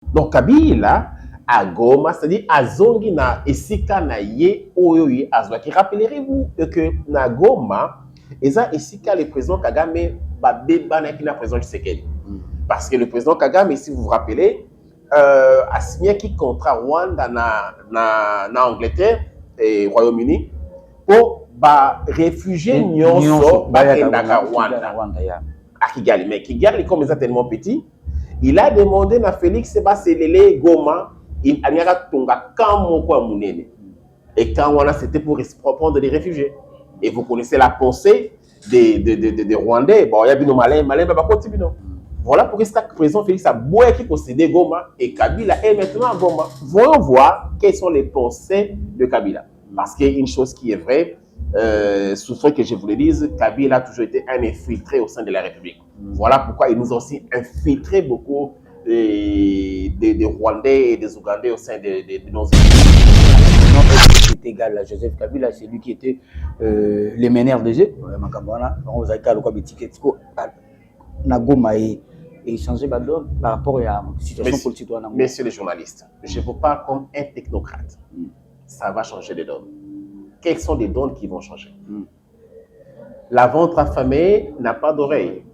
Donc Kabila à Goma, c'est-à-dire à Zongi na esika na ye oyo ye azwaki. Rappellerez-vous que na Goma, eza esika le président Kagame babeba na kina président Tshisekedi. Parce que le président Kagame, si vous vous rappelez, a signé qui contrat Rwanda na Angleterre et Royaume-Uni pour ba réfugiés nyonso bakendaka Rwanda à Kigali. Mais Kigali comme ils sont tellement petits, il a demandé à Félix Sebaselele Goma, il a tonga quand munene. Et quand on a c'était pour prendre des réfugiés. Et vous connaissez la pensée des Rwandais. Bon, il y a bien malin, bah continue. Voilà pourquoi le président Félix a beaucoup qui possédait Goma et Kabila est maintenant à Goma. Voyons voir quelles sont les pensées de Kabila. Parce qu'il y a une chose qui est vraie, souffrez que je vous le dise, Kabila a toujours été un infiltré au sein de la République. Voilà pourquoi il nous a aussi infiltré beaucoup des Rwandais et des Ougandais au sein de nos équipes. C'est égal à Joseph Kabila, c'est lui qui était le meneur des jeux. Nagoma et changer par rapport à la situation politique. Messieurs les journalistes, je vous parle comme un technocrate. Ça va changer les donnes. Quelles sont les donnes qui vont changer? La ventre affamée n'a pas d'oreille.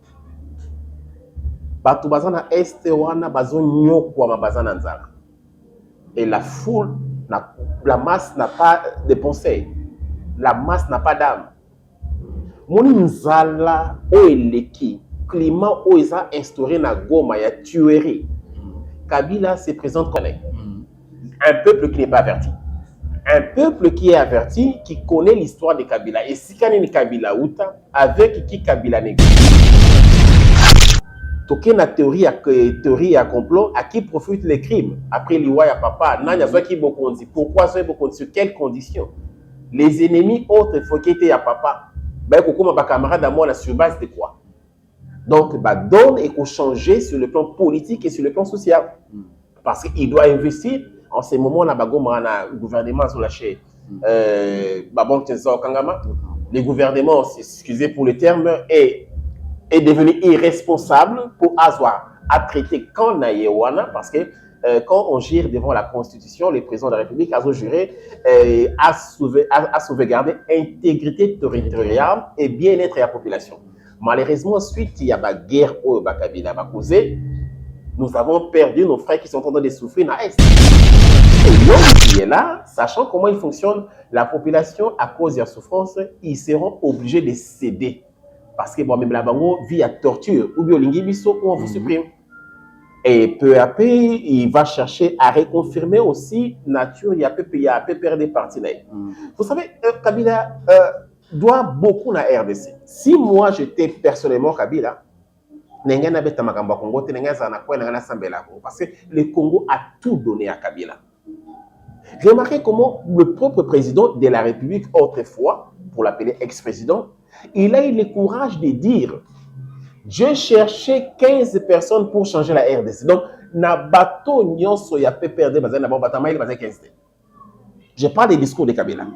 Et la foule, la masse n'a pas de pensée. La masse n'a pas d'âme. Moninzala oeleki, climat où ils ont instauré na Goma, il y a tuerie. Kabila se présente comme un peuple qui n'est pas averti. Un peuple qui est averti, qui connaît l'histoire de Kabila. Et si Kanini Kabila Outa, avec qui Kabila négocie. Toké na théorie à complot, à qui profitent les crimes? Après l'Iwaya Papa, Nanya Zwa qui beaucoup dit. Pourquoi Zwa beaucoup sur quelles conditions? Les ennemis autres, il faut qu'il y ait Papa. Ben, comment ma camarade à moi, sur base de quoi? Donc, bah, donne et qu'on changer sur le plan politique et sur le plan social. Parce qu'il doit investir. En ce moment, on a le gouvernement sur la chaîne. Le gouvernement, excusez pour le terme, est devenu irresponsable pour avoir à traiter quand Nayewana, parce que quand on gère devant la Constitution, le président de la République a juré à sauvegarder l'intégrité territoriale et bien-être de la population. Malheureusement, suite il y a une guerre au Kabila causé, nous avons perdu nos frères qui sont en train de souffrir dans l'Est. Et l'homme qui est là, sachant comment il fonctionne, la population, à cause de la souffrance, ils seront obligés de céder. Parce que bon, même la bango vit à torture, ou bien l'ingibiso, ou on vous supprime. Et peu à peu, il va chercher à reconfirmer aussi nature, il y a peu perdre des parties. Vous savez, Kabila doit beaucoup à RDC. Si moi j'étais personnellement Kabila, parce que le Congo a tout donné à Kabila. Remarquez comment le propre président de la République autrefois, pour l'appeler ex-président, il a eu le courage de dire j'ai cherché 15 personnes pour changer la RDC. Donc, na bateau nyonso ya pe perdre bazana na batama il bazana 15. Je parle des discours de Kabila.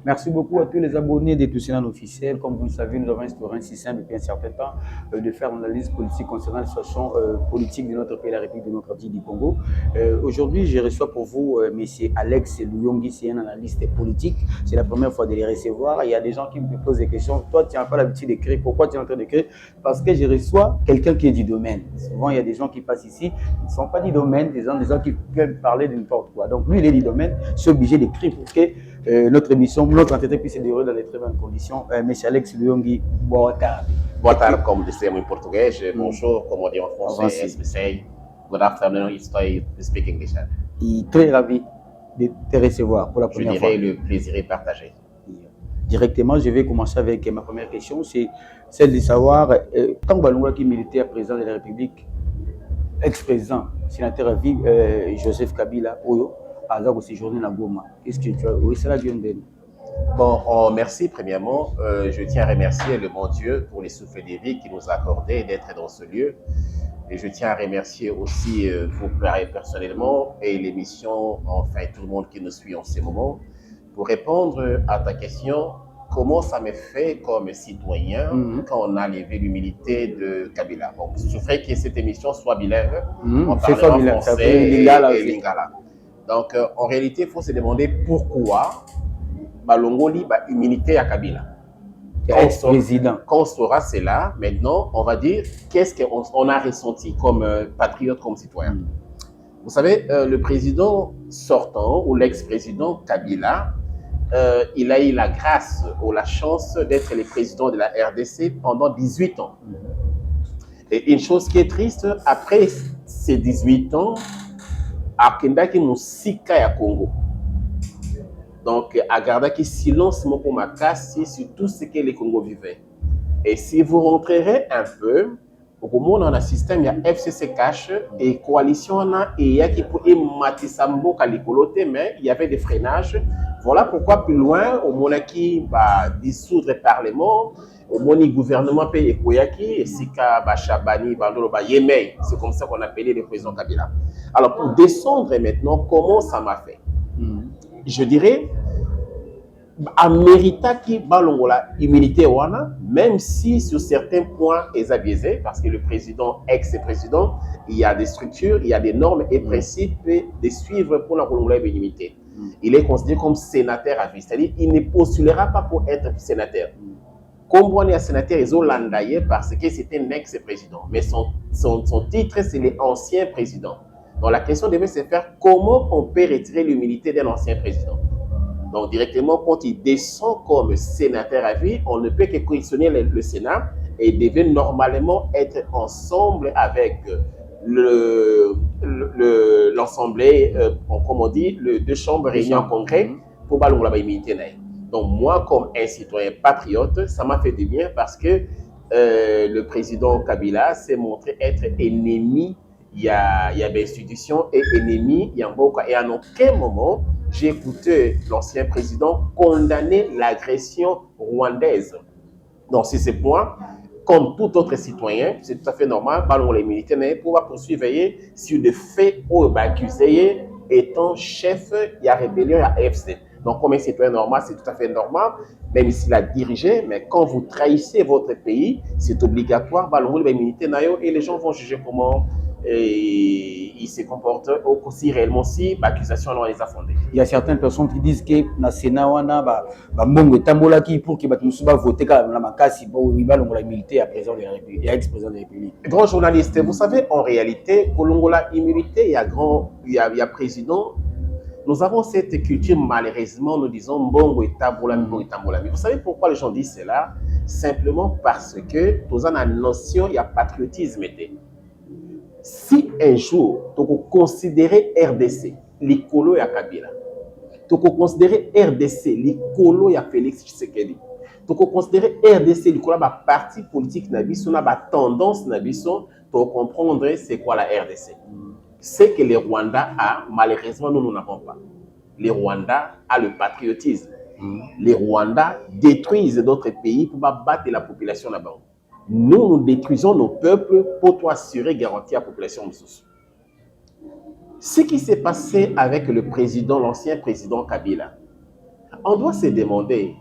Merci beaucoup à tous les abonnés de Toussinan officiel. Comme vous le savez, nous avons instauré un système depuis un certain temps de faire une analyse politique concernant la situation politique de notre pays, la République démocratique du Congo. Aujourd'hui, je reçois pour vous M. Alex Luyongi, c'est un analyste politique. C'est la première fois de les recevoir. Il y a des gens qui me posent des questions. Toi, tu n'as pas l'habitude d'écrire. Pourquoi tu es en train d'écrire? Parce que je reçois quelqu'un qui est du domaine. Souvent, il y a des gens qui passent ici, ils ne sont pas du domaine, des gens qui peuvent parler de n'importe quoi. Donc, lui, il est du domaine. Je suis obligé d'écrire pour que notre émission, notre entretien puisse se dérouler dans de très bonnes conditions. Monsieur Alex Luyongi, boa tarde. Boa tarde, como dissemos em português. Bonjour, como on dit en français. As we say, good afternoon, it's speak English. Et très ravi de te recevoir pour la première fois. Je dirais le plaisir est partagé. Directement, je vais commencer avec ma première question. C'est celle de savoir, quand Balunga qui militait à président de la République, ex-président sénateur à vie, Joseph Kabila, Oyo, Azako séjourné à Goma. Qu'est-ce que tu as? Oui, c'est la Dieu. Bon, merci premièrement. Je tiens à remercier le bon Dieu pour les souffles de vie qui nous a accordé d'être dans ce lieu. Et je tiens à remercier aussi vous personnellement et l'émission, enfin tout le monde qui nous suit en ce moment. Pour répondre à ta question, comment ça me fait comme citoyen quand on a levé l'humilité de Kabila? Bon, je ferais que cette émission soit bilingue, en parlant français et lingala. Donc, en réalité, il faut se demander pourquoi Balongoli va humilité à Kabila. Quand on saura cela, maintenant, on va dire qu'est-ce qu'on a ressenti comme patriote, comme citoyen. Vous savez, le président sortant ou l'ex-président Kabila, il a eu la grâce ou la chance d'être le président de la RDC pendant 18 ans. Et une chose qui est triste, après ces 18 ans, Akendaki Moussika ya Congo. Donc, Agardaki silence pour ma casse sur tout ce que les Congo vivaient. Et si vous rentrerez un peu, au monde, on a un système, il y a FCC Cash et coalition, et il y a qui pour Matisambo Kalikolote, mais il y avait des freinages. Voilà pourquoi plus loin, au monde qui va dissoudre le Parlement, au monde gouvernement pays Ekoyaki, et Sika Bachabani, Bandolo Yemei, c'est comme ça qu'on appelait le président Kabila. Alors, pour descendre maintenant, comment ça m'a fait? Je dirais, à mérita qui balongola humilité wana, même si sur certains points ils ont biaisé, parce que le président, ex-président, il y a des structures, il y a des normes et principes de suivre pour la balongola humilité. Il est considéré comme sénateur à vie, c'est-à-dire il ne postulera pas pour être sénateur. Comme on est sénateur, ils ont landaillé parce que c'était un ex-président, mais son titre c'est l'ancien président. Donc la question devait se faire comment on peut retirer l'humilité d'un ancien président. Donc directement quand il descend comme sénateur à vie, on ne peut que questionner le Sénat et il devait normalement être ensemble avec l'Assemblée, comme on dit, les deux chambres réunies en congrès pour balongola l'humilité. Donc moi comme un citoyen patriote, ça m'a fait du bien parce que le président Kabila s'est montré être ennemi. Il y a des institutions et ennemis, il y a beaucoup. Et à aucun moment, j'ai écouté l'ancien président condamner l'agression rwandaise. Donc, c'est ce point, comme tout autre citoyen, c'est tout à fait normal, parlons les militaires, mais pour poursuivre sur des faits où accusé étant chef, il y a rébellion, il y a AFC. Donc, comme un citoyen normal, c'est tout à fait normal, même s'il a dirigé, mais quand vous trahissez votre pays, c'est obligatoire, parlons les militaires, et les gens vont juger comment il se comporte aussi réellement si l'accusation on les a fondées. Il y a certaines personnes qui disent que na Sénat wana ba mbongo tambola ki pour que batusu ba voter ka na makasi bo iba longola immunité à président de la République et ex-président de la République. Grand journaliste, vous savez en réalité kolongola immunité il y a président. Nous avons cette culture malheureusement nous disons mbongo et tambola mbongo et tambola. Vous savez pourquoi les gens disent cela? Simplement parce que nous avons une notion il y a patriotisme était. Si un jour, tu considérer RDC, l'écolo et Kabila, tu considérer RDC, l'écolo et Félix Tshisekedi, tu considérer RDC, l'écolo et parti politique, la tendance, tu comprendre c'est quoi la RDC. C'est que le Rwanda a, malheureusement, nous n'avons pas. Le Rwanda a le patriotisme. Les Rwandais détruisent d'autres pays pour battre la population là-bas. Nous détruisons nos peuples pour assurer, garantir à la population. Ce qui s'est passé avec le président, l'ancien président Kabila, on doit se demander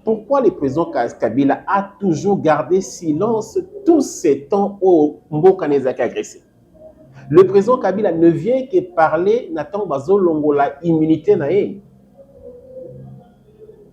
pourquoi le président Kabila a toujours gardé silence tous ces temps où Mbokanezaki a agressé. Le président Kabila ne vient que parler, Nathan Bazo Longola, immunité naïe.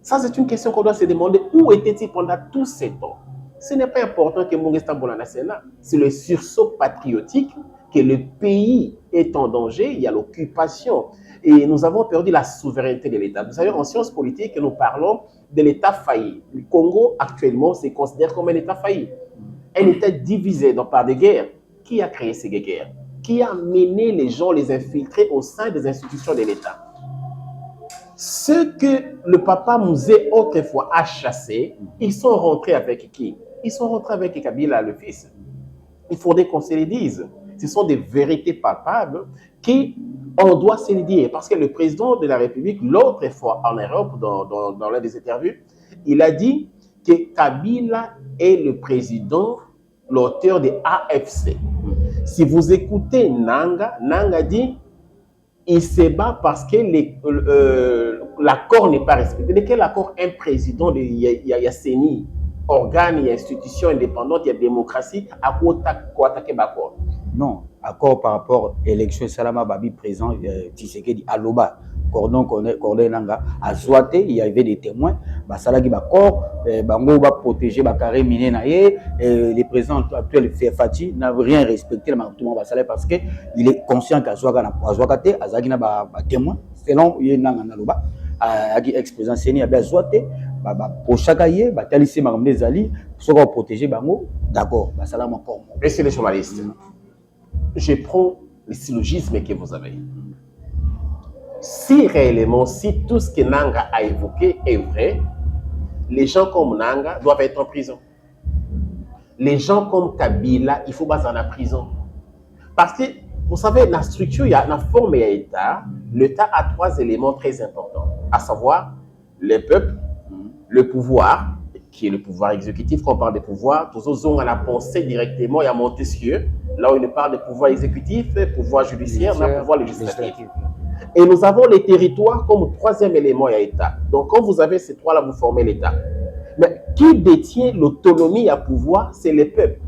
Ça, c'est une question qu'on doit se demander. Où était-il pendant tous ces temps? Ce n'est pas important que Mungu Stambola na Sénat. C'est le sursaut patriotique que le pays est en danger. Il y a l'occupation. Et nous avons perdu la souveraineté de l'État. Vous savez, en sciences politiques, nous parlons de l'État failli. Le Congo, actuellement, se considère comme un État failli. Un État divisé par des guerres. Qui a créé ces guerres? Qui a mené les gens, les infiltrer au sein des institutions de l'État? Ceux que le papa Mouzé autrefois a chassés, ils sont rentrés avec qui? Ils sont rentrés avec Kabila, le fils. Il faudrait qu'on se le dise. ce sont des vérités palpables qu'on doit se le dire. Parce que le président de la République, l'autre fois en Europe, dans l'un des interviews, il a dit que Kabila est le président, l'auteur de AFC. Si vous écoutez Nanga, Nanga dit il se bat parce que l'accord n'est pas respecté. De quel accord un président, il y a CENI, organe, il y a institution indépendante, il y a démocratie, à quoi attaquer l'accord? Non, accord par rapport à l'élection Salama Babi présent, Tshisekedi Aloba, Cordon Corday Nanga, à Zouate, il y avait des témoins, Salagi Bakor, Bango va protéger Bakare Minenaye, le président actuel Fati n'a rien respecté le marteau parce qu'il est conscient qu'à Zouakate, à Zagina témoin, selon Nanga Naloba, à ex-président Seni, à Zouate, pour chaque année, Talissé Maramne Zali, pour protéger Bango, d'accord, Salama Kom. Messieurs les journalistes, je prends le syllogisme que vous avez. Si réellement, si tout ce que Nanga a évoqué est vrai, les gens comme Nanga doivent être en prison. Les gens comme Kabila, il faut pas en la prison. Parce que, vous savez, la structure, la forme et l'État, l'État a 3 éléments très importants, à savoir le peuple, le pouvoir, qui est le pouvoir exécutif. Quand on parle de pouvoir, tous on a pensé directement, il y a Montesquieu, là où il parle de pouvoir exécutif, pouvoir judiciaire, mais pouvoir législatif. Et nous avons les territoires comme 3e élément à l'État. Donc, quand vous avez ces 3-là, vous formez l'État. Mais qui détient l'autonomie à pouvoir? C'est les peuples.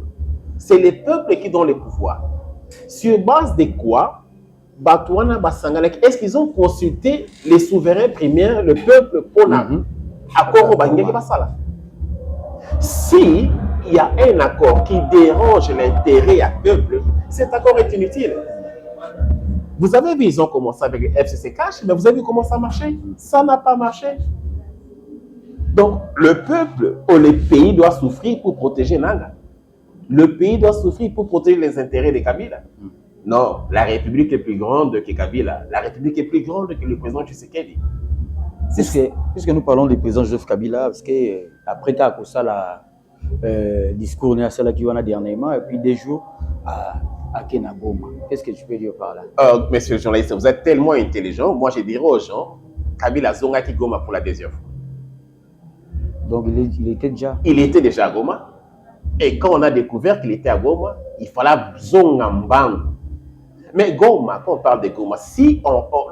C'est les peuples qui donnent le pouvoir. Sur base de quoi? Est-ce qu'ils ont consulté les souverains primaires, le peuple pour accord au Bangé? Si il y a un accord qui dérange l'intérêt à peuple, cet accord est inutile. Vous avez vu, ils ont commencé avec le FCC Cash, mais vous avez vu comment ça marchait? Ça n'a pas marché. Donc, le peuple ou le pays doit souffrir pour protéger Nanga. Le pays doit souffrir pour protéger les intérêts de Kabila. Non, la République est plus grande que Kabila. La République est plus grande que le président Tshisekedi. Puisque nous parlons du président Joseph Kabila, parce qu'après qu'il ça le discours qui a dernièrement, et puis des jours à Kenagoma. Qu'est-ce que tu peux dire par là? Monsieur le journaliste, vous êtes tellement intelligent. Moi, je dirais aux gens, Kabila Zonga qui Goma pour la 2e fois. Donc, il était déjà... Il était déjà à Goma. Et quand on a découvert qu'il était à Goma, il fallait Zonga Mbang. Mais Goma, quand on parle de Goma, si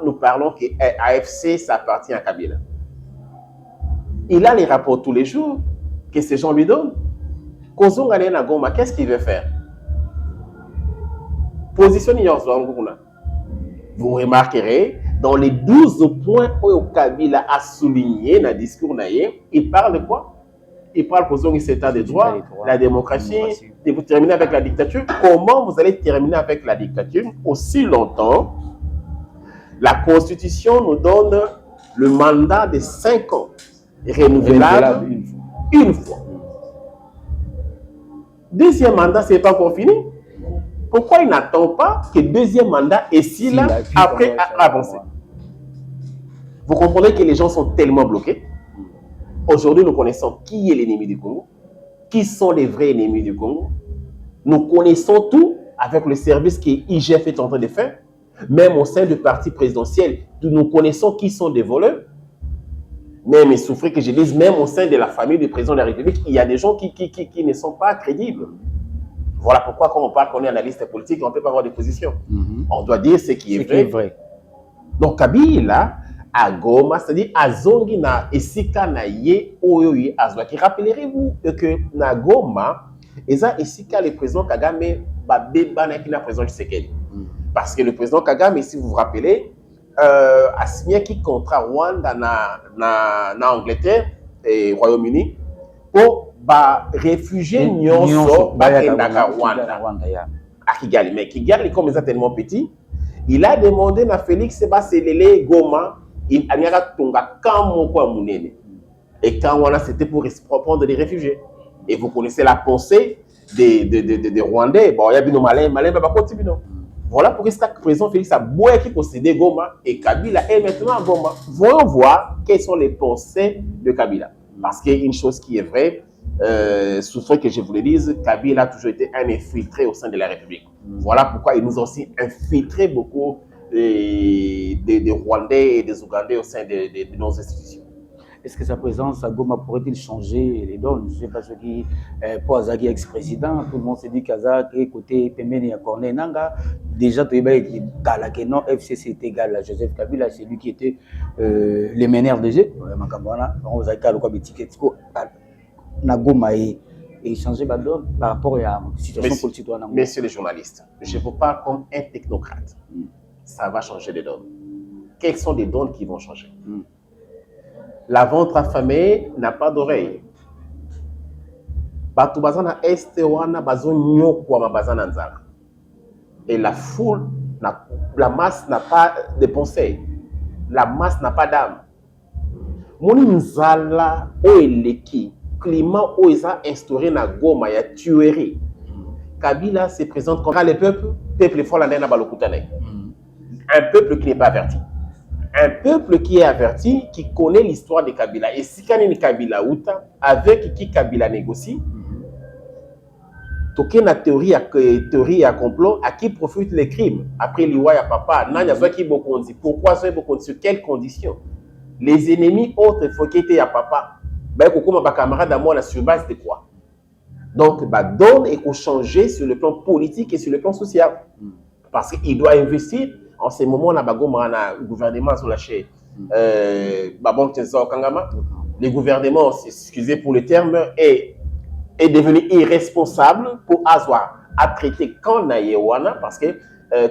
nous parlons que AFC, ça appartient à Kabila, il a les rapports tous les jours que ces gens lui donnent. Quand Zonga est à Goma, qu'est-ce qu'il veut faire? Positionnez vous remarquerez, dans les 12 points que Kabila a souligné dans le discours, il parle de quoi? Il parle pour cet état de droit, la démocratie, et vous terminez avec la dictature. Comment vous allez terminer avec la dictature aussi longtemps? La Constitution nous donne le mandat de 5 ans, renouvelable une fois. Deuxième mandat, ce n'est pas encore fini. Pourquoi il n'attend pas que le 2e mandat est si là, après avancer? Vous comprenez que les gens sont tellement bloqués. Aujourd'hui, nous connaissons qui est l'ennemi du Congo, qui sont les vrais ennemis du Congo. Nous connaissons tout avec le service que l'IGF est en train de faire. Même au sein du parti présidentiel, nous connaissons qui sont des voleurs. Même, il souffrait que je dise, même au sein de la famille du président de la République, il y a des gens qui ne sont pas crédibles. Voilà pourquoi quand on parle qu'on est analyste politique, on ne peut pas avoir de position. On doit dire ce qui est vrai. Donc, Kabila, à Goma, c'est-à-dire à Zongi na Esika na ye oyoyi azwaki. Rappellerez-vous que na Goma, eza Esika le président Kagame babeba na kina président Tshisekedi. Parce que le président Kagame, si vous vous rappelez, a signé qui contrat Rwanda na Angleterre et Royaume-Uni pour réfugiés nyonso bakendaka Rwanda à Kigali. Mais Kigali, comme ils sont tellement petits, il a demandé à Félix Sebaselele Goma. Il a et quand voilà, c'était pour prendre des réfugiés. Et vous connaissez la pensée des Rwandais. Bon, il y a bien malin, voilà pourquoi le président Félix a beaucoup qui possédait Goma et Kabila est maintenant à Goma. Voyons voir quelles sont les pensées de Kabila. Parce qu'il y a une chose qui est vraie, souffrait que je vous le dise, Kabila a toujours été un infiltré au sein de la République. Voilà pourquoi il nous a aussi infiltré beaucoup des Rwandais et des Ougandais au sein de nos institutions. Est-ce que sa présence à Goma pourrait-il changer les donnes? Je ne sais pas ce qui, pour Azaki ex-président, tout le monde s'est dit qu'Azak est côté Pemeni à Corneille Nanga. Déjà, tout le monde que non, FCC est égal à Joseph Kabila, c'est lui qui était les meneurs de jeu. On a dit quoi, Nagoma et changer la donne par rapport à la situation politique. Messieurs les journalistes, je vous parle comme un technocrate. Ça va changer les donnes. Quelles sont les donnes qui vont changer? La ventre affamée n'a pas d'oreille. Et la foule, la masse n'a pas de pensée. La masse n'a pas d'âme. Moninzala oeleki, climat oisa instauré na Goma ya tuerie. Kabila se présente comme le peuple fort la nena balokutane. Un peuple qui n'est pas averti. Un peuple qui est averti, qui connaît l'histoire de Kabila. Et si Kanini Kabila Outa, avec qui Kabila négocie, toqué na théorie à complot, à qui profitent les crimes. Après l'Iwa ya papa, Nanya soit qui beaucoup dit. Pourquoi soit beaucoup sur quelles conditions? Les ennemis autres, il faut qu'il y ait papa. Ben, comment ma camarade à moi, sur base de quoi? Donc, bah, donne et qu'on change sur le plan politique et sur le plan social. Parce qu'il doit investir. En ce moment, on a le gouvernement sur la chaîne. Le gouvernement, excusez pour le terme, est devenu irresponsable pour avoir à traiter quand Nayewana, parce que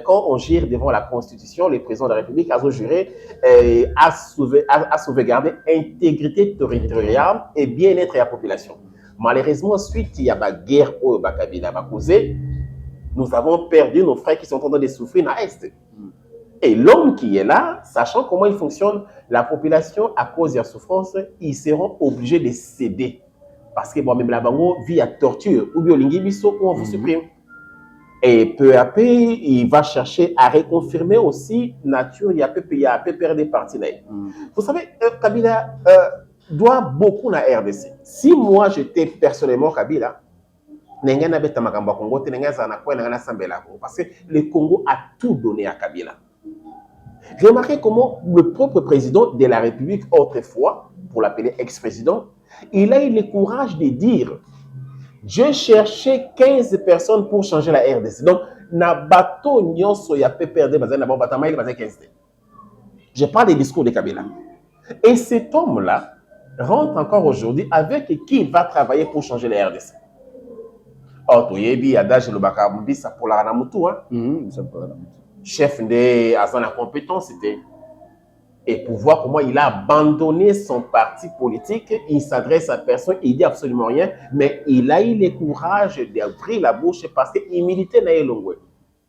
quand on gère devant la Constitution, le président de la République a juré à sauvegarder l'intégrité territoriale et bien-être de la population. Malheureusement, suite il y a une guerre au Kabila causé, nous avons perdu nos frères qui sont en train de souffrir dans l'Est. Et l'homme qui est là, sachant comment il fonctionne, la population, à cause de la souffrance, ils seront obligés de céder. Parce que bon, même la bango vit à torture, ou bien l'ingibiso, ou on vous supprime. Et peu à peu, il va chercher à reconfirmer aussi nature, il y a peu perdre des parties. Vous savez, Kabila doit beaucoup à RDC. Si moi j'étais personnellement Kabila, parce que le Congo a tout donné à Kabila. Remarquez comment le propre président de la République, autrefois, pour l'appeler ex-président, il a eu le courage de dire je cherchais 15 personnes pour changer la RDC. Donc, na bateau nyonso ya pe perdre bazana ba batama il bazana 15. Je parle des discours de Kabila. Et cet homme-là rentre encore aujourd'hui avec qui il va travailler pour changer la RDC. Oh, toyebi adage le bakambi ça pour la namutu hein. Chef de Azana compétence c'était. Et pour voir comment il a abandonné son parti politique, il s'adresse à personne, il dit absolument rien, mais il a eu le courage d'ouvrir la bouche parce qu'il militait dans les longues.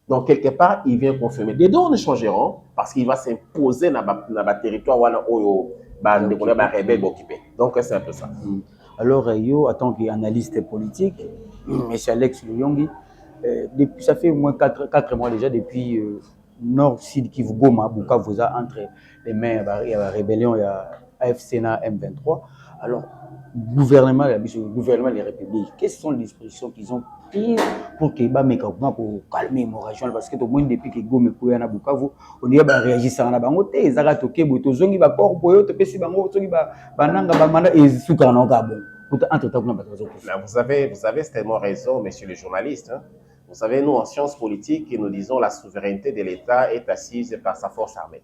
Donc, quelque part, il vient confirmer. Des deux ne changeront parce qu'il va s'imposer dans le territoire où les rebelles vont occuper. Donc, c'est un peu ça. Alors, yo, en tant qu'analyste politique, M. Alex Luyongi, depuis, ça fait au moins 4 mois déjà, depuis Nord-Sud Kivu Goma, Bukavu, entre les mains, il y a la rébellion, il y a AFCNA M23. Alors, gouvernement des républiques, quelles sont les dispositions qu'ils ont prises pour calmer l'hémorragie? Parce que tout le monde, depuis que Goma est à Bukavu, on dit qu'ils réagissent à la bangote, ils ont toqué, ils ont dit corps pour eux, ils ont dit vous avez tellement raison, monsieur le journaliste. Hein? Vous savez, nous, en sciences politiques, nous disons que la souveraineté de l'État est assise par sa force armée.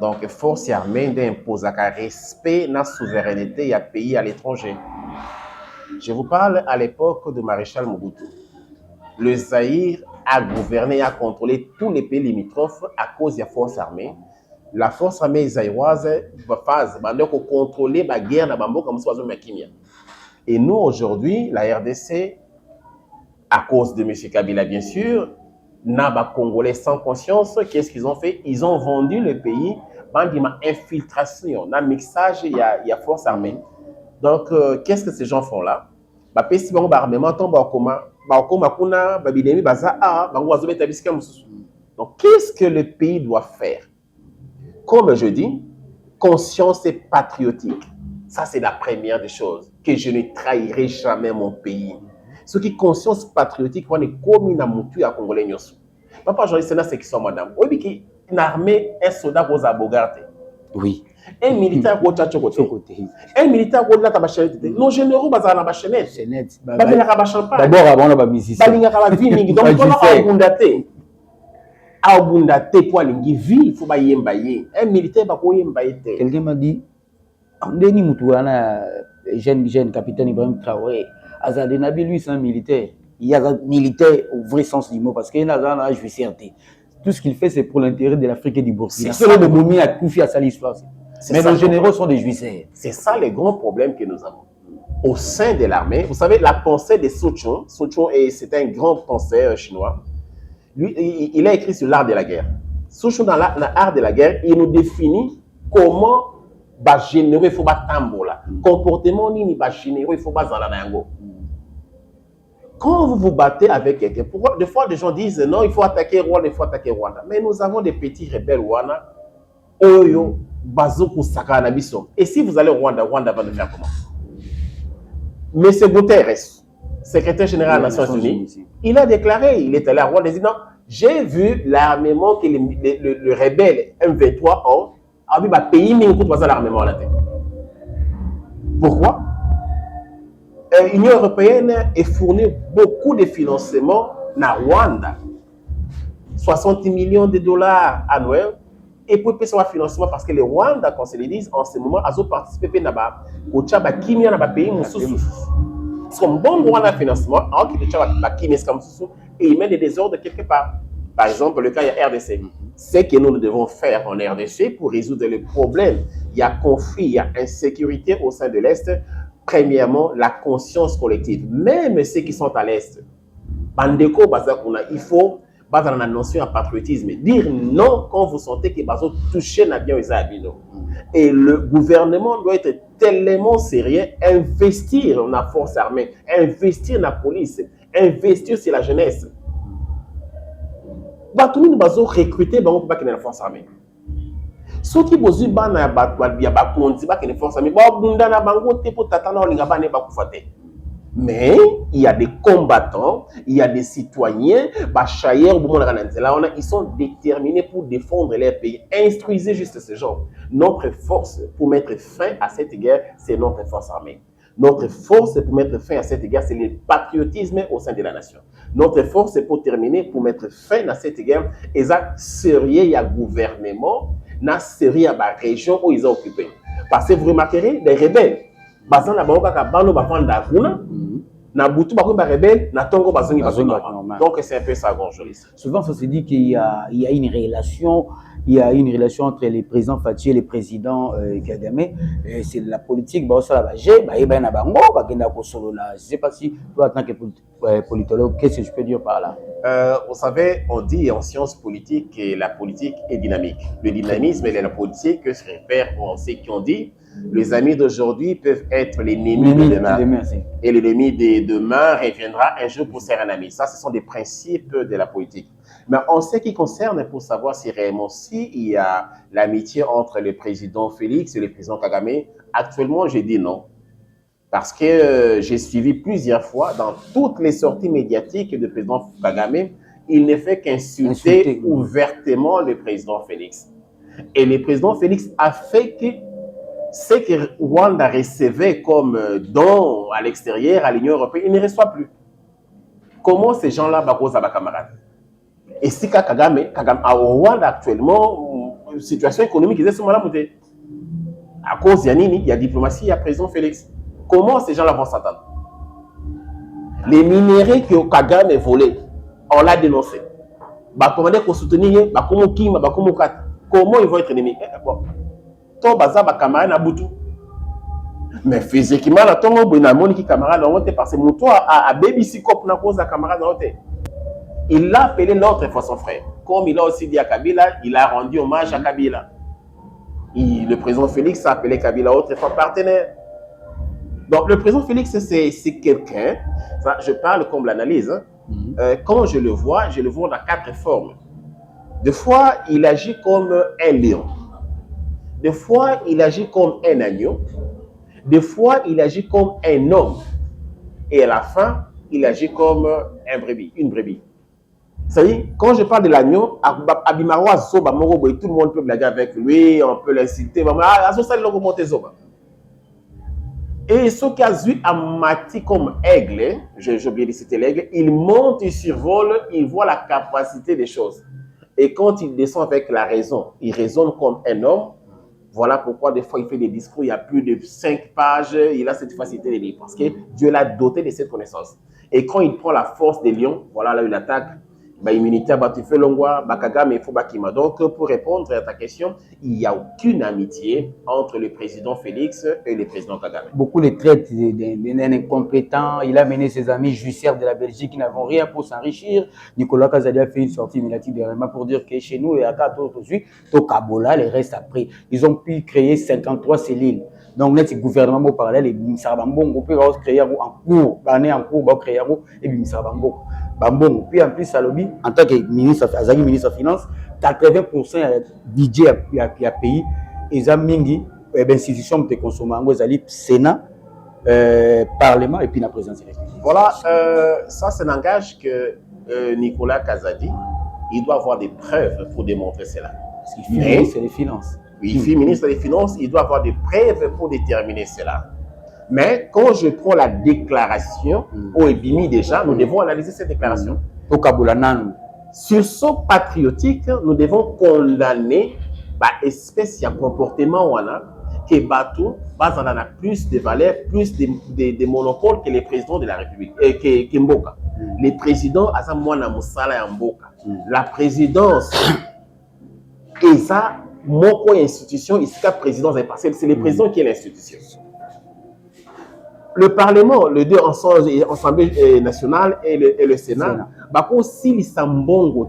Donc, force armée impose un respect de la souveraineté et à pays à l'étranger. Je vous parle à l'époque de Maréchal Mobutu. Le Zaïre a gouverné et a contrôlé tous les pays limitrophes à cause de la force armée. La force armée zaïroise va contrôler la guerre dans Bambo comme ça. Et nous, aujourd'hui, la RDC, à cause de M. Kabila, bien sûr, Naba Congolais sans conscience, qu'est-ce qu'ils ont fait? Ils ont vendu le pays dans une infiltration, dans un mixage, il y a force armée. Donc, qu'est-ce que ces gens font là? Donc, qu'est-ce que le pays doit faire? Comme je dis, conscience et patriotique. Ça, c'est la première des choses, que je ne trahirai jamais mon pays. Ce qui est conscience patriotique, on est comme une mouture à Congolais. Papa, journaliste, c'est qui sont madame. Oui, qui une armée, un soldat aux abogate. Oui. Un militaire au côté. Un militaire au là, nos généraux, bazar na bachenette. C'est net. D'abord, avant la musicien. Donc, on a abundate pour lingi vie, il faut pas yembaye. Un militaire va pas yembaye. Quelqu'un m'a dit, Ndeni Moutouana, jeune capitaine Ibrahim Traoré, Azadé Nabi, lui, c'est un militaire. Il y a un militaire au vrai sens du mot, parce qu'il y a un âge CRT. Tout ce qu'il fait, c'est pour l'intérêt de l'Afrique et du Burkina. C'est le Moumi à Koufi à sa l'histoire. Mais nos généraux sont des juifs. C'est ça le grand problème que nous avons. Au sein de l'armée, vous savez, la pensée de Souchon, c'était un grand penseur chinois. Lui, il a écrit sur l'art de la guerre. Souchon, dans l'art de la guerre, il nous définit comment généreux il faut pas tambola. Comportement ni généreux il faut pas zalalango. Quand vous vous battez avec quelqu'un, des fois les gens disent non, il faut attaquer Rwanda, il faut attaquer Rwanda. Mais nous avons des petits rebelles Rwanda. Oyo, Bazoko Sakana Biso. Et si vous allez au Rwanda, Rwanda va le faire comment? Mais c'est Guterres, secrétaire général des Nations Unies, il a déclaré, il est allé à Rwanda, il a dit non, j'ai vu l'armement que le rebelle M23 ont, a vu pays mais il l'armement à la tête. Pourquoi? L'Union européenne a fourni beaucoup de financements à Rwanda. 60 millions de dollars annuels. Et pour payer ce financement, parce que les Rwanda, quand se le disent, en ce moment, ils ont participé à la Kimia dans le pays. Son bon Rwanda financement, et il met des désordres quelque part. Par exemple, le cas il y a RDC. C'est que nous devons faire en RDC pour résoudre les problèmes. Il y a conflit, il y a insécurité au sein de l'Est. Premièrement, la conscience collective. Même ceux qui sont à l'Est, Bandeko, il faut dans la notion de patriotisme, dire non quand vous sentez que vous touchez la bien aux habitants. Et le gouvernement doit être tellement sérieux, investir dans la force armée, investir dans la police, investir sur la jeunesse. Tout le monde va recruter dans la force armée. Ceux qui ont la force armée, mais il y a des combattants, il y a des citoyens, ils sont déterminés pour défendre leur pays. Instruisez juste ce genre. Notre force pour mettre fin à cette guerre, c'est notre force armée. Notre force pour mettre fin à cette guerre, c'est le patriotisme au sein de la nation. Notre force pour terminer, pour mettre fin à cette guerre, et ça, sérieux, il y a gouvernement, na sérieux à la région où ils ont occupé. Parce que vous remarquerez, les rebelles, donc c'est un peu ça, journaliste. Souvent, ça se dit qu'il y a une relation, entre les présidents Fathi et les présidents Kagame. C'est la politique. Je ne sais pas si toi, en tant que politologue, qu'est-ce que je peux dire par là? Vous savez, on dit en sciences politiques que la politique est dynamique. Le dynamisme et la politique se réfèrent à ceux qui ont dit les amis d'aujourd'hui peuvent être l'ennemi de demain. Et l'ennemi de demain reviendra un jour pour ser un ami. Ça, ce sont des principes de la politique. Mais en ce qui concerne, pour savoir si réellement il y a l'amitié entre le président Félix et le président Kagame, actuellement, je dis non. Parce que j'ai suivi plusieurs fois dans toutes les sorties médiatiques du président Kagame, il ne fait qu'insulter ouvertement le président Félix. Et le président Félix a fait que ce que Rwanda recevait comme don à l'extérieur, à l'Union européenne, il ne reçoit plus. Comment ces gens-là bakosent à ma camarade? Et si Kagame, au Rwanda actuellement, situation économique, ils sont malades. À cause d'Yanini, il y a diplomatie, il y a président Félix. Comment ces gens-là vont s'attendre? Les minéraux que Kagame volé, on l'a dénoncé. Comment ils vont être ennemis? Mais physiquement, il l'a appelé l'autre fois son frère. Comme il a aussi dit à Kabila, il a rendu hommage à Kabila. Le président Félix a appelé Kabila autrefois partenaire. Donc le président Félix, c'est quelqu'un, je parle comme l'analyse, quand je le vois dans 4 formes. Des fois, il agit comme un lion. Des fois, il agit comme un agneau. Des fois, il agit comme un homme. Et à la fin, il agit comme une brebis. C'est-à-dire, quand je parle de l'agneau, Abimaroa Zoba Morobo, tout le monde peut blaguer avec lui, on peut l'insulter. Et ce qui a vu Amati comme aigle, j'ai oublié de citer l'aigle, il monte, il survole, il voit la capacité des choses. Et quand il descend avec la raison, il raisonne comme un homme. Voilà pourquoi des fois il fait des discours, il y a plus de 5 pages, il a cette facilité de lire parce que Dieu l'a doté de cette connaissance. Et quand il prend la force des lions, voilà là il attaque. Immunité, tu fais longwa, Bakagame, Fobakima. Donc, pour répondre à ta question, il n'y a aucune amitié entre le président Félix et le président Kagame. Beaucoup les traitent d'un incompétent. Il a mené ses amis juicières de la Belgique qui n'avaient rien pour s'enrichir. Nicolas Kazadi a fait une sortie médiatique dernièrement pour dire que chez nous, et à 14 aujourd'hui, au Kabola, les restes après. Ils ont pu créer 53 cellules. Donc, le gouvernement parallèle, et Bimsarabambo, on peut créer en cours, créer et Bimsarabambo. Bon, puis en plus, Salobi, en tant que ministre des Finances, 80% du budget a payé. Ils ont mis l'institution de consommation, le Sénat, Parlement et puis la présidence de la République. Voilà, ça c'est un langage que Nicolas Kazadi, il doit avoir des preuves pour démontrer cela. Parce qu'il fait ministre des Finances. Il fait ministre des Finances, il doit avoir des preuves pour déterminer cela. Mais quand je prends la déclaration au Ebimi déjà, nous devons analyser cette déclaration. Sur ce patriotique, nous devons condamner l'espèce de comportement que Batou a plus de valeur, plus de monopole que les présidents de la République, que Mboka. Les présidents, la présidence, et ça, Moko institution, ici, la présidence est passée, c'est le président qui est l'institution. Le Parlement, les deux Assemblée nationale et le Sénat, aussi les sambongo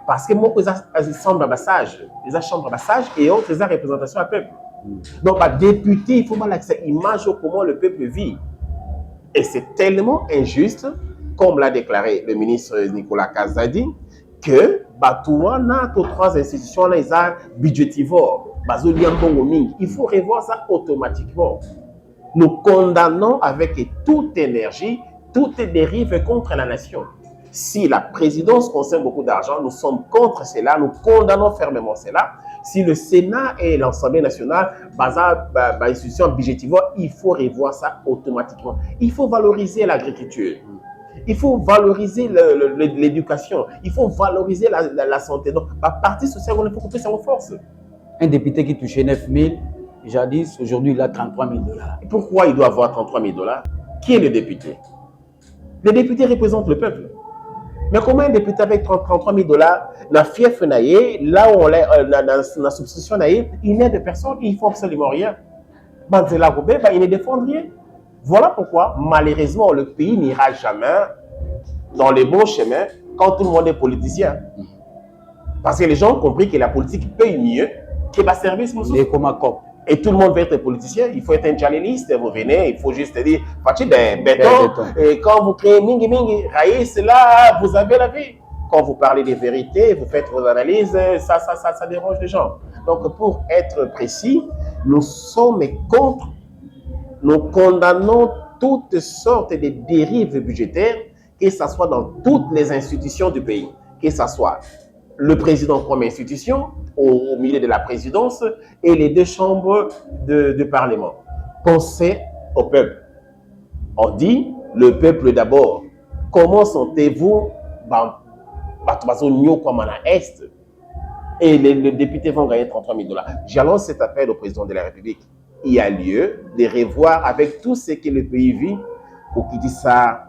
parce que moi, ils ont chambre d'ambassage et autres, ils ont représentation à peuple. Donc, député, il faut mal que image comment le peuple vit. Et c'est tellement injuste, comme l'a déclaré le ministre Nicolas Kazadi, que Batouana, toutes 3 institutions, là, ils sont budgétivores. Il faut revoir ça automatiquement. Nous condamnons avec toute énergie, toute dérive contre la nation. Si la présidence consomme beaucoup d'argent, nous sommes contre cela, nous condamnons fermement cela. Si le Sénat et l'Assemblée nationale, institution budgétivore, il faut revoir ça automatiquement. Il faut valoriser l'agriculture. Il faut valoriser l'éducation. Il faut valoriser la santé. Donc, la partie sociale, il faut couper ses forces. Un député qui touchait 9 000, jadis, aujourd'hui, il a 33 000 $. Pourquoi il doit avoir 33 000 $? Qui est le député? Le député représente le peuple. Mais comment un député avec 33 000 $, la fief naïe, là où on est, la substitution naïe, il n'aide personne, il ne faut absolument rien. Il ne défend rien. Voilà pourquoi, malheureusement, le pays n'ira jamais dans les bons chemins quand tout le monde est politicien. Parce que les gens ont compris que la politique paye mieux que le service. Et tout le monde veut être politicien, il faut être un journaliste, vous venez, il faut juste dire, faites des béton, et quand vous créez mingi, raïs, là, vous avez la vie. Quand vous parlez des vérités, vous faites vos analyses, ça dérange les gens. Donc, pour être précis, nous sommes contre, nous condamnons toutes sortes de dérives budgétaires, que ce soit dans toutes les institutions du pays, que ce soit le président comme institution, au milieu de la présidence, et les 2 chambres de Parlement. Pensez au peuple. On dit, le peuple d'abord. Comment sentez-vous et les députés vont gagner 33 000 $. J'annonce cet appel au président de la République. Il y a lieu de revoir avec tout ce que le pays vit pour qu'il dise ça,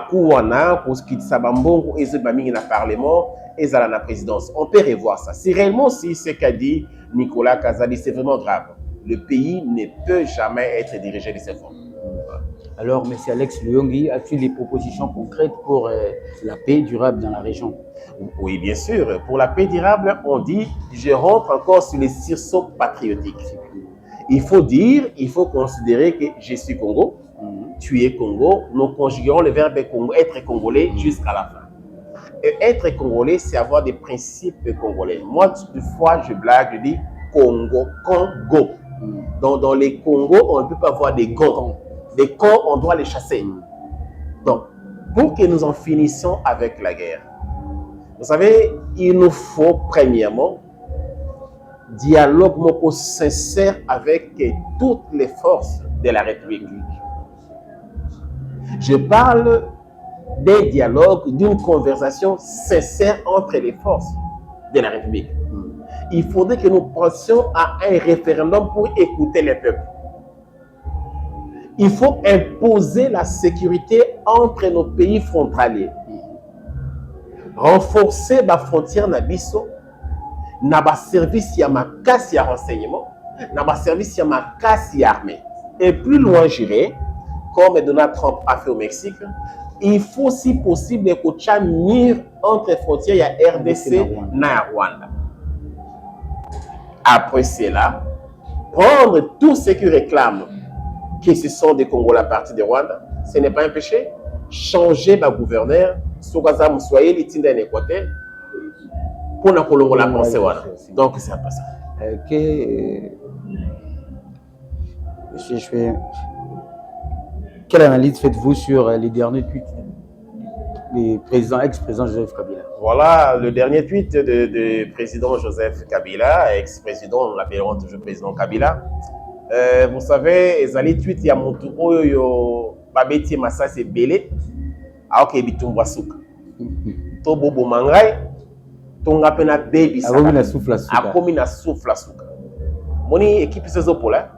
pour qu'il dise ça, Bambongo, et le Parlement, et la présidence. On peut revoir ça. Si réellement, si ce qu'a dit Nicolas Kazadi, c'est vraiment grave. Le pays ne peut jamais être dirigé de cette forme. Alors, M. Alex Luyongi, as-tu des propositions concrètes pour la paix durable dans la région? Oui, bien sûr. Pour la paix durable, on dit, je rentre encore sur les sursauts patriotiques. Il faut dire, il faut considérer que je suis Congo, tu es Congo, nous conjuguerons le verbe être congolais jusqu'à la fin. Et être congolais, c'est avoir des principes congolais. Moi, une fois, je blague, je dis Congo, Congo. Dans les Congos, on ne peut pas avoir des camps. Des camps, on doit les chasser. Donc, pour que nous en finissions avec la guerre, vous savez, il nous faut premièrement dialogue sincère avec toutes les forces de la République. Je parle d'un dialogue, d'une conversation sincère entre les forces de la République. Il faudrait que nous pensions à un référendum pour écouter les peuples. Il faut imposer la sécurité entre nos pays frontaliers. Renforcer la frontière Nabiso, na service ya makasi ya renseignement, na service ya makasi ya armée. Et plus loin j'irai, comme Donald Trump a fait au Mexique, il faut si possible que mur entre les frontières ya RDC et Rwanda. Après cela, prendre tous ceux qui réclament que ce sont des Congolais à partir de Rwanda, ce n'est pas un péché. Changer ma gouverneur, Sogaza Moussoye, l'Itinda en Équateur, pour la Colombo la pensée. Donc c'est un peu ça. Quelle analyse faites-vous sur les derniers tweets du ex-président Joseph Kabila? Voilà le dernier tweet du président Joseph Kabila, ex-président, on l'appellera toujours président Kabila. Vous savez, les tweets, il y a mon tour, Babeti Massa, c'est belé. Alors qu'il y a Bitumba Souka. Tobo Bomangai, Tonga Pena Baby Souka. Akomina Soufla Souka. Moni équipe c'est Zopola.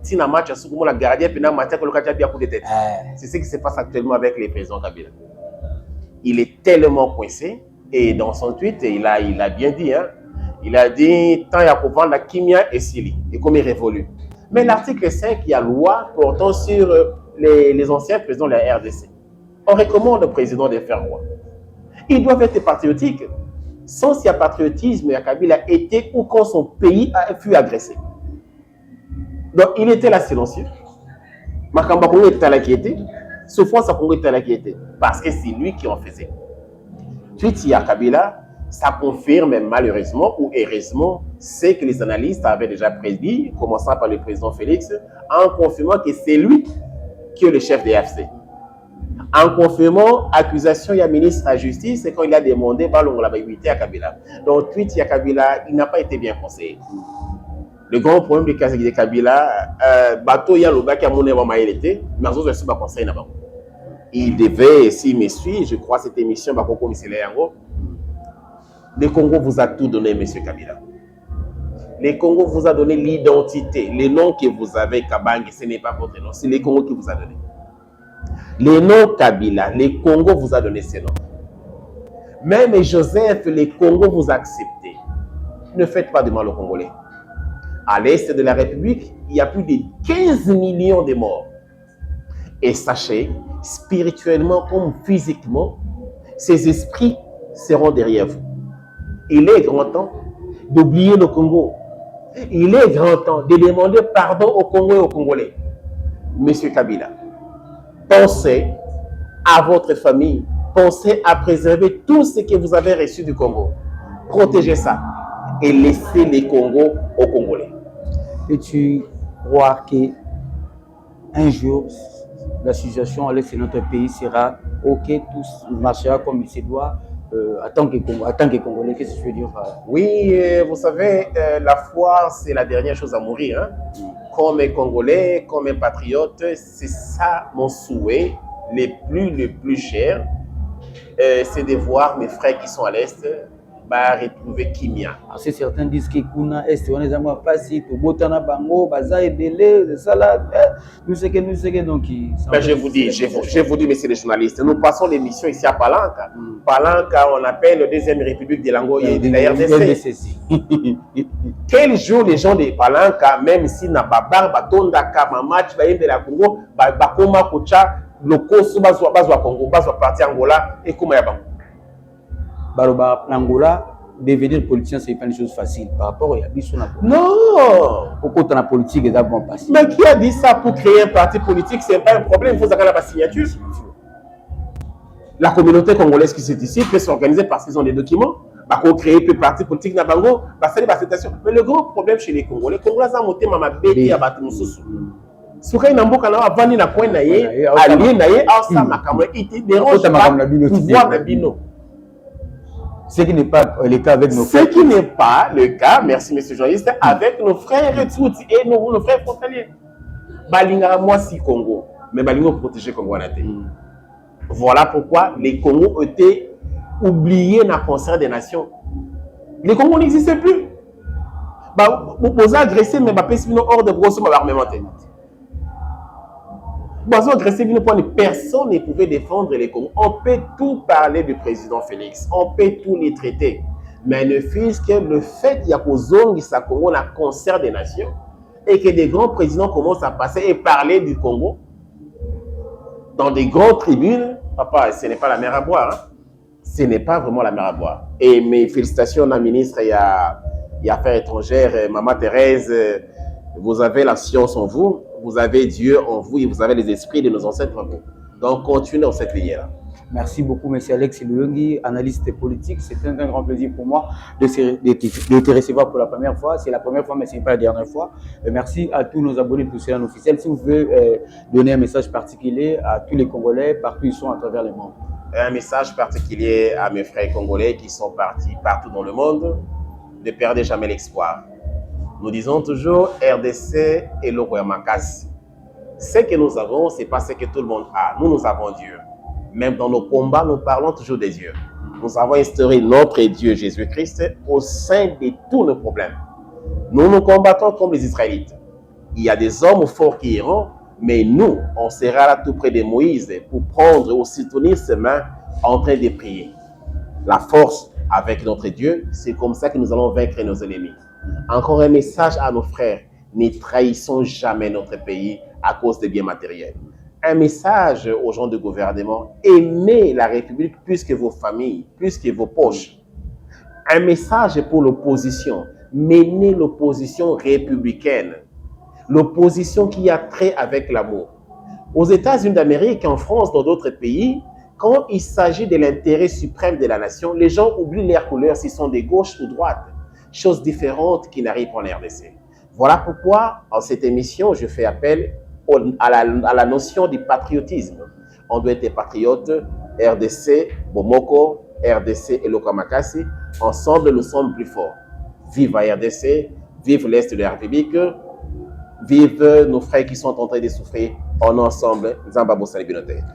Si na match à Souka, mon gardien Pena Matia Kolokata bien coup de tête. C'est ce qui se passe actuellement avec les présidents Kabila. Il est tellement coincé et dans son tweet, il a bien dit, hein, il a dit tant il y a pour vendre la Kimia et Sili et comme il révolue. Mais l'article 5, il y a loi portant sur les anciens présidents de la RDC. On recommande au président de faire quoi? Ils doivent être patriotiques. Sans ce patriotisme, Kabila était ou quand son pays fut agressé. Donc il était là silencieux. Makamba Congo était là qui était. Sauf ça Congo était là qui était. Parce que c'est lui qui en faisait. Ensuite, il y a Kabila. Ça confirme malheureusement ou heureusement ce que les analystes avaient déjà prédit, commençant par le président Félix, en confirmant que c'est lui qui est le chef des AFC. En confirmant l'accusation du ministre de la Justice, c'est quand il a demandé la mobilité à Kabila. Donc, tweet à Kabila, il n'a pas été bien conseillé. Le grand problème de Kabila, bateau, il y a le gars qui a monnaie à été, mais je ne sais pas conseiller. Il devait, s'il me suit, je crois cette émission, le Congo vous a tout donné, M. Kabila. Le Congo vous a donné l'identité. Le nom que vous avez, Kabange, ce n'est pas votre nom, c'est le Congo qui vous a donné. Le nom Kabila, le Congo vous a donné ce nom. Même Joseph, le Congo vous a accepté. Ne faites pas de mal aux Congolais. À l'est de la République, il y a plus de 15 millions de morts. Et sachez, spirituellement comme physiquement, ces esprits seront derrière vous. Il est grand temps d'oublier le Congo. Il est grand temps de demander pardon au Congo et aux Congolais. Monsieur Kabila, pensez à votre famille. Pensez à préserver tout ce que vous avez reçu du Congo. Protégez ça et laissez les Congos aux Congolais. Et tu crois qu'un jour, la situation à l'est de notre pays sera OK, tout marchera comme il se doit? En tant que Congolais, qu'est-ce que tu veux dire? Oui, vous savez, la foi, c'est la dernière chose à mourir. Hein? Comme un Congolais, comme un patriote, c'est ça mon souhait le plus cher. C'est de voir mes frères qui sont à l'Est retrouver Kimia. C'est certains disent que Kuna Est, on est à moi pas si tout botana bango, baza et belé, salade, nous sais que donc. Ben, je vous dis, messieurs les journalistes, nous passons l'émission ici à Palanca. Palanca, on appelle la deuxième république de l'Ango et de la RDC. Quel jour les gens de Palanca, même si na babar, batonda, kama match, bayen de la Congo, bakoma kocha, loko, bazwa Congo, bazwa parti Angola, et comment yabango. Baroba l'Angola, devenir politicien, ce n'est pas une chose facile par rapport à Yabisson. Non! Pourquoi tu as la politique et d'abord passé? Mais qui a dit ça pour créer un parti politique? Ce n'est pas un problème, il faut avoir la signature. La communauté congolaise qui est ici peut s'organiser parce qu'ils ont des documents. créer peu parti politique na bango, basali acceptation. Mais le gros problème chez les Congolais ça monté mama beti ya bato mususu. Sokai na mboka na avandi na coin na ye, allié na ye, asa makambo iti dérange pas pouvoir na bino. Ce qui n'est pas le cas avec nos frères. Ce qui n'est pas le cas, merci monsieur journaliste, avec nos frères et nos frères frontaliers. Balinga moi si Congo, mais balinga protéger Congo na té. Voilà pourquoi les Congos ont été oubliés dans le concert des nations. Les Congos n'existaient plus. Vous posez agresser, mais hors de gros sommes armamentés. Personne ne pouvait défendre les Congos. On peut tout parler du président Félix, on peut tout les traiter. Mais ne fût-ce que le fait qu'il y a un Congo dans le concert des nations et que des grands présidents commencent à passer et parler du Congo dans des grandes tribunes, papa, ce n'est pas la mer à boire. Hein? Ce n'est pas vraiment la mer à boire. Et mes félicitations à la ministre et à Affaires étrangères, Maman Thérèse, vous avez la science en vous, vous avez Dieu en vous et vous avez les esprits de nos ancêtres en vous. Donc, continuez dans cette lignée-là. Merci beaucoup, M. Alex Luyongi, analyste politique. C'est un grand plaisir pour moi de te recevoir pour la première fois. C'est la première fois, mais ce n'est pas la dernière fois. Merci à tous nos abonnés de Toussé officiel. Si vous pouvez donner un message particulier à tous les Congolais, partout où ils sont à travers le monde. Un message particulier à mes frères congolais qui sont partis partout dans le monde. Ne perdez jamais l'espoir. Nous disons toujours RDC et le Makassi. Ce que nous avons, ce n'est pas ce que tout le monde a. Nous avons Dieu. Même dans nos combats, nous parlons toujours des dieux. Nous avons instauré notre Dieu Jésus-Christ au sein de tous nos problèmes. Nous nous combattons comme les Israélites. Il y a des hommes forts qui iront, mais nous, on sera là tout près de Moïse pour prendre ou soutenir ses mains en train de prier. La force avec notre Dieu, c'est comme ça que nous allons vaincre nos ennemis. Encore un message à nos frères, ne trahissons jamais notre pays à cause des biens matériels. Un message aux gens du gouvernement, aimez la République plus que vos familles, plus que vos poches. Un message pour l'opposition, menez l'opposition républicaine, l'opposition qui a trait avec l'amour. Aux États-Unis d'Amérique, en France, dans d'autres pays, quand il s'agit de l'intérêt suprême de la nation, les gens oublient leur couleur s'ils sont de gauche ou droite. Chose différente qui n'arrive pas en RDC. Voilà pourquoi, en cette émission, je fais appel à la notion du patriotisme. On doit être patriote, RDC, Bomoko, RDC et Lokamakasi. Ensemble, nous sommes plus forts. Vive la RDC, vive l'Est de la République, vive nos frères qui sont en train de souffrir. En ensemble,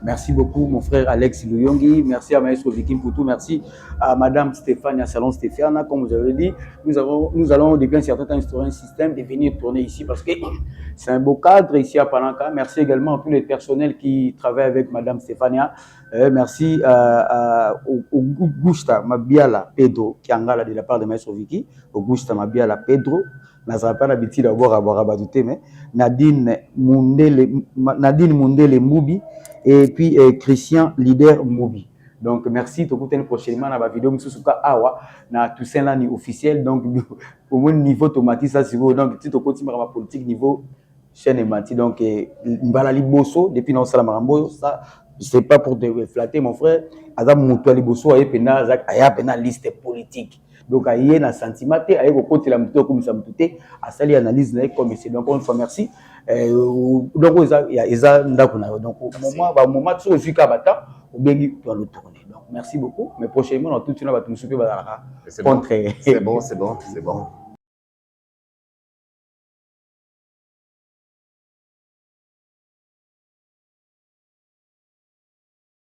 merci beaucoup, mon frère Alex Luyongi. Merci à Maestro Viking pour tout. Merci à Madame Stéphania Salon Stéphana. Comme vous avez dit, nous allons depuis un certain temps instaurer un système de venir tourner ici parce que c'est un beau cadre ici à Pananka. Merci également à tous les personnels qui travaillent avec Madame Stéphania. Merci à Augusta Mabiala Pedro, qui est en gala de la part de Maestro Vicky. Augusta Mabiala Pedro. Nadine Mundele Moubi et puis Christian Leader Moubi. Donc merci, tout le prochainement dans la vidéo awa na Toussaint Lani officiel donc au moins niveau automatique ça c'est bon donc tu continue ma politique niveau chaîne et mati donc mbalali bosso depuis non sala marambo ça c'est pas pour te flatter mon frère Adam Moutouali bosso aye pena aya pena liste politique. Donc, il y a un sentiment, il y a un côté comme ça, il y a une analyse comme c'est. Donc, une fois, merci. Donc, il y a donc, au moment où je suis à on bien dans le tourner. Donc, merci beaucoup. Mais prochainement, on va tout de suite, on va tout de suite. C'est bon, c'est bon, c'est bon.